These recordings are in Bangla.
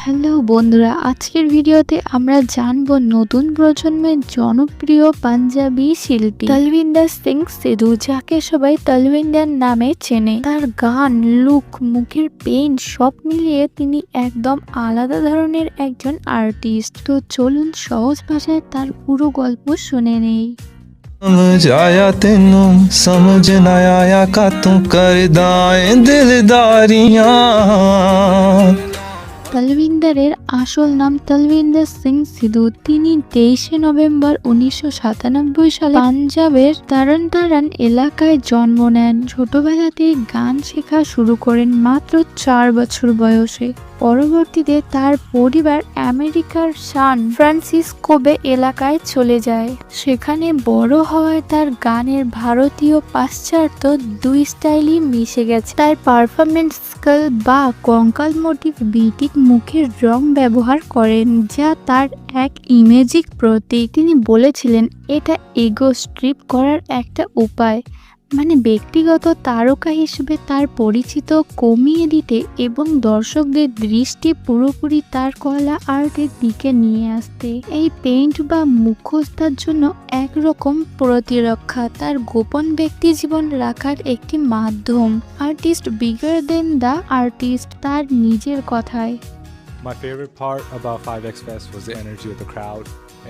হ্যালো বন্ধুরা, আজকের ভিডিওতে আমরা জানবো নতুন প্রজন্মের জনপ্রিয় পাঞ্জাবি শিল্পী তলবিন্দর সিং সিধু, যাকে সবাই তলবিন্দর নামে চেনে। তার গান, লুক, মুখের পেইন্ট সব মিলিয়ে তিনি একদম আলাদা ধরনের একজন আর্টিস্ট। তো চলুন সহজ ভাষায় তার পুরো গল্প শুনে নেই। समझ आया तेनू समझ ना आया का तू कर दाए दिलदारियां। তলবিন্দরের আসল নাম তলবিন্দর সিং সিধু। তিনি 23 নভেম্বর 1997 সালে পাঞ্জাবের তারন এলাকায় জন্ম নেন। ছোটবেলাতেই গান শেখা শুরু করেন মাত্র 4 বছর বয়সে। পরবর্তীতে তার পরিবার আমেরিকার সান ফ্রান্সিসকো বে এলাকায় চলে যায়। সেখানে বড় হওয়ায় তার গানের ভারতীয় পাশ্চাত্য দুই স্টাইলই মিশে গেছে। তার পারফরমেন্স স্কিল বা কঙ্কাল মোটিভ ভিত্তিক মুখের রং ব্যবহার করেন, যা তার এক ইমেজিক প্রতীক। তিনি বলেছিলেন, এটা ইগো স্ট্রিপ করার একটা উপায়, মানে ব্যক্তিগত তারকা হিসেবে তার পরিচিত কমিয়ে দিতে এবং দর্শকদের দৃষ্টি পুরোপুরি তার কলা আর্টের দিকে নিয়ে আসতে। এই পেইন্ট বা মুখোশতার জন্য একরকম প্রতিরক্ষা, তার গোপন ব্যক্তি জীবন রাখার একটি মাধ্যম। Artist bigger then the artist, তার নিজের কথায়। My favorite part about 5X Fest was the energy of the crowd.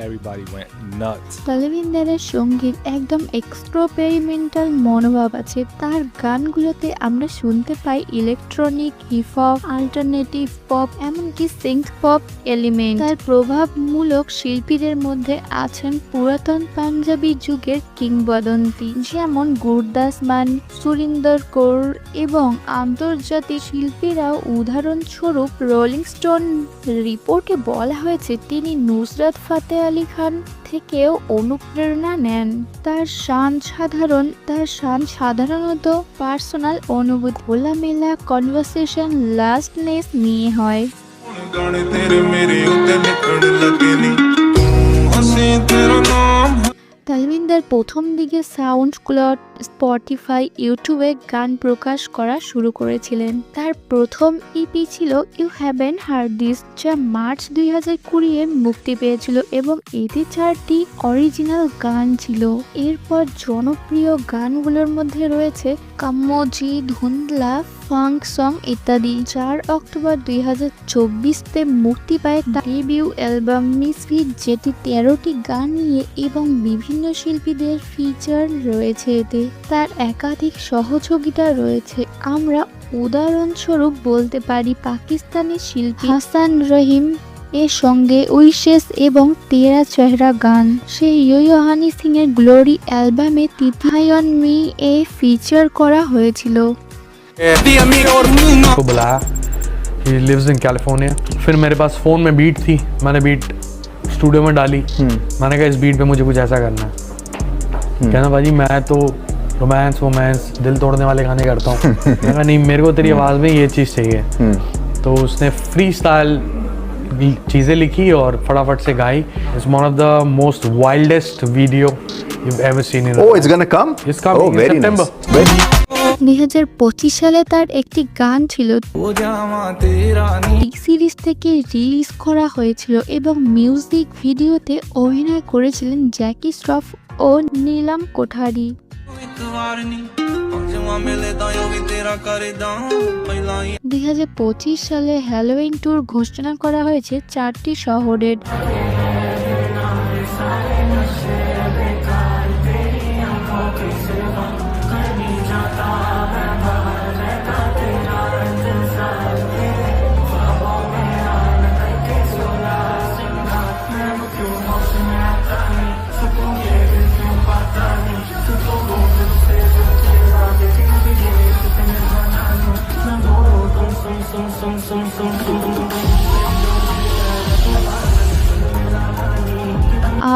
Everybody went nuts. তলবিন্দরের সঙ্গীত একদম এক্সপেরিমেন্টাল মনোভাব আছে। তার গানগুলোতে আমরা শুনতে পাই electronic, hip hop, alternative pop, এমনকি সিঙ্ক পপ এলিমেন্ট। তার প্রভাবমূলক শিল্পীদের মধ্যে আছেন পুরাতন পাঞ্জাবি যুগের কিংবদন্তি যেমন গুরদাস মান, সুরিন্দর কৌর এবং আন্তর্জাতিক শিল্পীরাও। উদাহরণস্বরূপ রোলিং স্টোন রিপোর্টে বলা হয়েছে তিনি নুসরাত ফাতে আলী খান থেকেও অনুপ্রেরণা নেন। তার শান সাধারণত পার্সোনাল অনুভূতি, খোলামেলা কনভারসেশন, লাস্টনেস নিয়ে হয়। তলবিন্দর প্রথম দিকে সাউন্ড ক্লাউড, স্পটিফাই, ইউটিউবে গান প্রকাশ করা শুরু করেছিলেন। তার প্রথম ইপি ছিল ইউ হ্যাভেন্ট হার্ড দিস, যা মার্চ 2020-এ মুক্তি পেয়েছিল এবং এতে 4টি অরিজিনাল গান ছিল। এরপর জনপ্রিয় গানগুলোর মধ্যে রয়েছে কাম্মোজি, ধুন্দলা, ফাঙ্ক সং ইত্যাদি। 4 অক্টোবর 2024-তে মুক্তি পায় তার ডেবিউ অ্যালবাম মিসফিট, যেটি 13টি গান নিয়ে এবং বিভিন্ন শিল্পীদের ফিচার রয়েছে। এতে তার একাধিক সহযোগিতা রয়েছে। আমরা উদাহরণস্বরূপ বলতে পারি পাকিস্তানি শিল্পী হাসান রহিম এর সঙ্গে উইশেস এবং তেরা চেহারা গান। সেই ইয়ো হানি সিং এর গ্লোরি অ্যালবামে তিথায়ন মি এ ফিচার করা হয়েছিল। को बुलाया, ही लिव्स इन कैलिफोर्निया। फिर मेरे पास फ़ोन में बीट थी, मैंने बीट स्टूडियो में डाली। मैंने कहा इस बीट पे मुझे कुछ ऐसा करना है। कहना भाजी मैं तो रोमांस दिल तोड़ने वाले गाने करता हूँ। मैंने कहा नहीं, मेरे को तेरी आवाज़ में ये चीज़ चाहिए। तो उसने फ्री स्टाइल चीज़ें लिखी और फटाफट से गाई। It's one of the most wildest video you ever seen in. Oh, it's gonna come? It's coming in very September. nice. 2025 সালে তার একটি গান ছিল সিরিজ থেকে রিলিজ করা হয়েছিল এবং মিউজিক ভিডিওতে অভিনয় করেছিলেন জ্যাকি শ্রফ ও নীলম কোঠারি। 2025 সালে হ্যালোউইন ট্যুর ঘোষণা করা হয়েছে 4টি শহরের।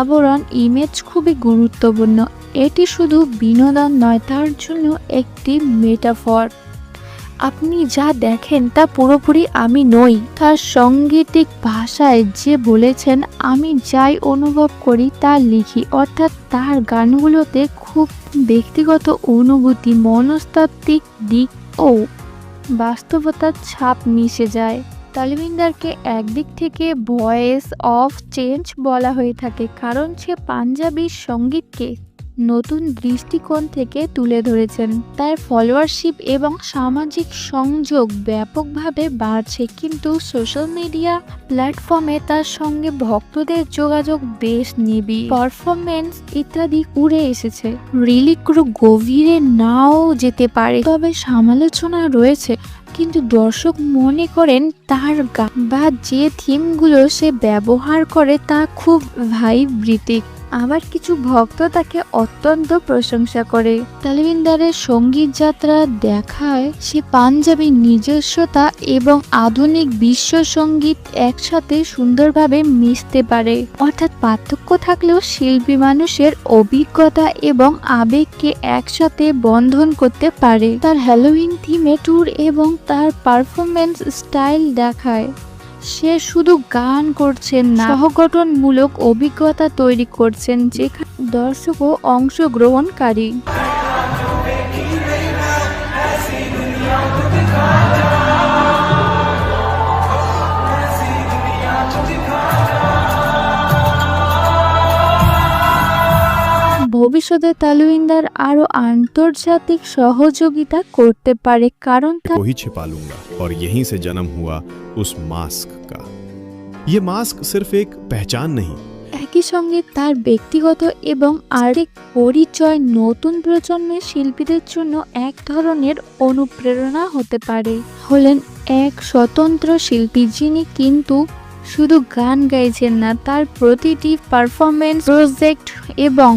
আবরণ ইমেজ খুবই গুরুত্বপূর্ণ। এটি শুধু বিনোদন নয়, তার জন্য একটি মেটাফর। আপনি যা দেখেন তা পুরোপুরি আমি নই। তার সাংগীতিক ভাষায় যে বলেছেন, আমি যাই অনুভব করি তা লিখি, অর্থাৎ তার গানগুলোতে খুব ব্যক্তিগত অনুভূতি, মনস্তাত্ত্বিক দিক ও বাস্তবতার ছাপ মিশে যায়। তালবিন্দারকে একদিক থেকে ভয়েস অফ চেঞ্জ বলা হয়ে থাকে, কারণ সে পাঞ্জাবি সঙ্গীতকে নতুন দৃষ্টিকোণ থেকে তুলে ধরেছেন। তার ফলোয়ারশিপ এবং সামাজিক সংযোগ ব্যাপকভাবে বাড়ছে, কিন্তু সোশ্যাল মিডিয়া প্ল্যাটফর্মে তার সঙ্গে ভক্তদের যোগাযোগ বেশ নিবিড়। পারফরমেন্স ইত্যাদি উড়ে এসেছে, রিলিক্রু গভীরে নাও যেতে পারে, তবে সমালোচনা রয়েছে। কিন্তু দর্শক মনে করেন তার গান বা যে থিমগুলো সে ব্যবহার করে তা খুব ভাইব্রেটিক। আবার কিছু ভক্ত তাকে অত্যন্ত প্রশংসা করে। তালবিন্দারের সঙ্গীত যাত্রা দেখায় সে পাঞ্জাবি নিজস্বতা এবং আধুনিক বিশ্ব সঙ্গীত একসাথে সুন্দরভাবে মিশতে পারে। অর্থাৎ পার্থক্য থাকলেও শিল্পী মানুষের অভিজ্ঞতা এবং আবেগকে একসাথে বন্ধন করতে পারে। তার হ্যালোউইন থিমে ট্যুর এবং তার পারফরমেন্স স্টাইল দেখায় সে শুধু গান করছেন না, সহগঠনমূলক অভিজ্ঞতা তৈরি করছেন যেখানে দর্শকও অংশগ্রহণকারী। ভবিষ্যতে তালবিন্দার আরো আন্তর্জাতিক সহযোগিতা করতে পারে, কারণ তার को ही छिपा लूंगा और यहीं से जन्म हुआ उस मास्क का। ये मास्क सिर्फ एक पहचान नहीं, একই সঙ্গে তার ব্যক্তিগত এবং আর্থিক পরিচয় নতুন প্রজন্মের শিল্পীদের জন্য এক ধরনের অনুপ্রেরণা হতে পারে। হলেন এক স্বতন্ত্র শিল্পী যিনি কিন্তু শুধু গান গাইছেন না, তার প্রতিটি পারফরমেন্স, প্রজেক্ট এবং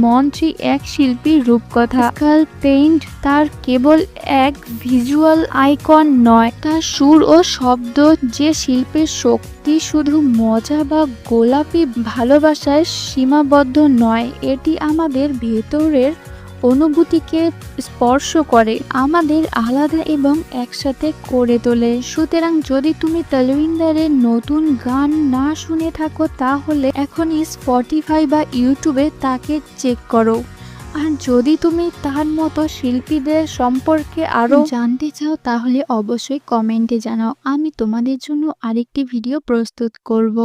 মঞ্চে এক শিল্পীর রূপকথা। স্কাল পেইন্ট তার কেবল এক ভিজুয়াল আইকন নয়, তার সুর ও শব্দ যে শিল্পের শক্তি শুধু মজা বা গোলাপি ভালোবাসায় সীমাবদ্ধ নয়, এটি আমাদের ভেতরের অনুভূতিকে স্পর্শ করে, আমাদের আলাদা এবং একসাথে করে তোলে। সুতরাং যদি তুমি তালবিন্দারের নতুন গান না শুনে থাকো তাহলে এখনই স্পটিফাই বা ইউটিউবে তাকে চেক করো। আর যদি তুমি তার মতো শিল্পীদের সম্পর্কে আরো জানতে চাও তাহলে অবশ্যই কমেন্টে জানাও, আমি তোমাদের জন্য আরেকটি ভিডিও প্রস্তুত করব।